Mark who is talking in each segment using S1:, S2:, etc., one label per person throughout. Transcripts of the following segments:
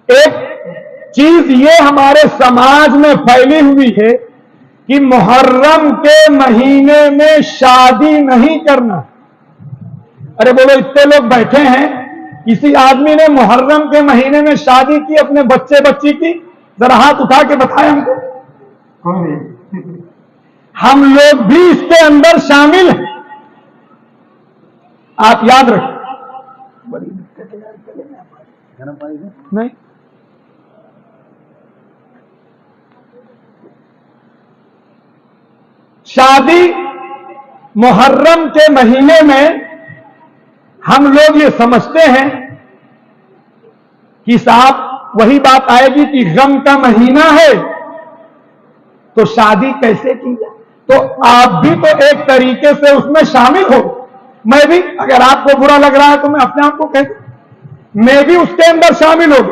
S1: ایک چیز یہ ہمارے سماج میں پھیلی ہوئی ہے کہ محرم کے مہینے میں شادی نہیں کرنا. ارے بولو اتنے لوگ بیٹھے ہیں, کسی آدمی نے محرم کے مہینے میں شادی کی اپنے بچے بچی کی؟ ذرا ہاتھ اٹھا کے بتائیں ہم کو. ہم لوگ بھی اس کے اندر شامل ہیں. آپ یاد رکھیں. نہیں, شادی محرم کے مہینے میں ہم لوگ یہ سمجھتے ہیں کہ صاحب وہی بات آئے گی کہ غم کا مہینہ ہے تو شادی کیسے کی جائے. تو آپ بھی تو ایک طریقے سے اس میں شامل ہو. میں بھی, اگر آپ کو برا لگ رہا ہے تو میں اپنے آپ کو کہتا ہوں میں بھی اس کے اندر شامل ہوں.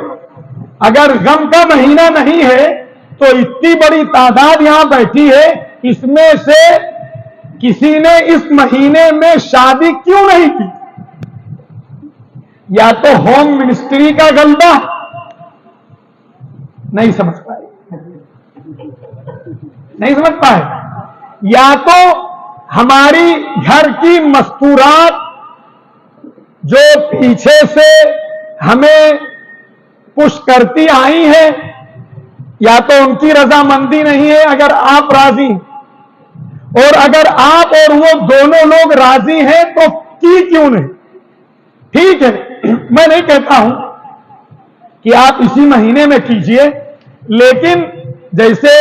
S1: اگر غم کا مہینہ نہیں ہے تو اتنی بڑی تعداد یہاں بیٹھی ہے, اس میں سے کسی نے اس مہینے میں شادی کیوں نہیں کی؟ یا تو ہوم منسٹری کا غلبہ, نہیں سمجھ پائے, نہیں سمجھ پائے, یا تو ہماری گھر کی مستورات جو پیچھے سے ہمیں پش کرتی آئی ہیں, یا تو ان کی رضامندی نہیں ہے. اگر آپ راضی ہیں, اور اگر آپ اور وہ دونوں لوگ راضی ہیں تو کی کیوں نہیں؟ ٹھیک ہے, میں نہیں کہتا ہوں کہ آپ اسی مہینے میں کیجئے, لیکن جیسے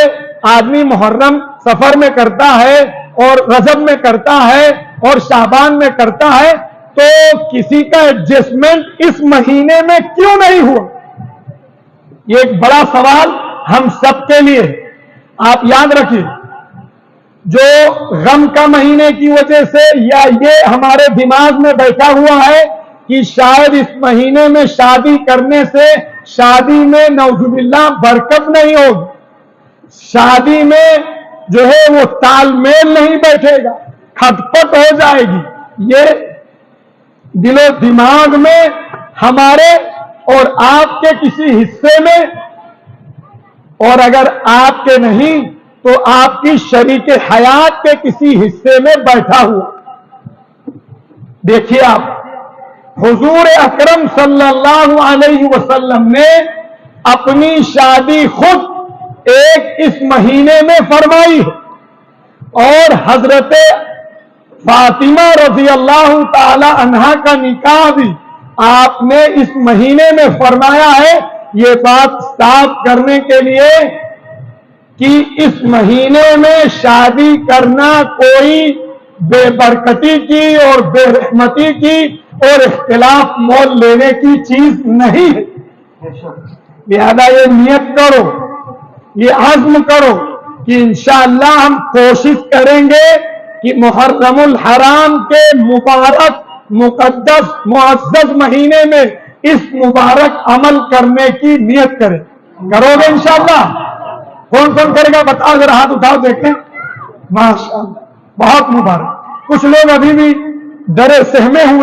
S1: آدمی محرم سفر میں کرتا ہے اور رجب میں کرتا ہے اور شعبان میں کرتا ہے, تو کسی کا ایڈجسٹمنٹ اس مہینے میں کیوں نہیں ہوا؟ یہ ایک بڑا سوال ہم سب کے لیے. آپ یاد رکھیے, جو غم کا مہینے کی وجہ سے یا یہ ہمارے دماغ میں بیٹھا ہوا ہے کہ شاید اس مہینے میں شادی کرنے سے شادی میں نعوذ باللہ برکت نہیں ہوگی, شادی میں جو ہے وہ تال میل نہیں بیٹھے گا, کھٹپٹ ہو جائے گی, یہ دل و دماغ میں ہمارے اور آپ کے کسی حصے میں, اور اگر آپ کے نہیں تو آپ کی شریک حیات کے کسی حصے میں بیٹھا ہوا. دیکھیے آپ, حضور اکرم صلی اللہ علیہ وسلم نے اپنی شادی خود ایک اس مہینے میں فرمائی ہے, اور حضرت فاطمہ رضی اللہ تعالی عنہا کا نکاح بھی آپ نے اس مہینے میں فرمایا ہے. یہ بات صاف کرنے کے لیے کہ اس مہینے میں شادی کرنا کوئی بے برکتی کی اور بے رحمتی کی اور اختلاف مول لینے کی چیز نہیں ہے. لہذا یہ نیت کرو, یہ عزم کرو کہ انشاءاللہ ہم کوشش کریں گے کہ محرم الحرام کے مبارک مقدس معزز مہینے میں اس مبارک عمل کرنے کی نیت کریں. کرو گے انشاءاللہ؟ کون کون کرے گا بتاؤ ذرا, ہاتھ اٹھاؤ دیکھیں. ماشاءاللہ, بہت مبارک. کچھ لوگ ابھی بھی ڈرے سہمے ہوئے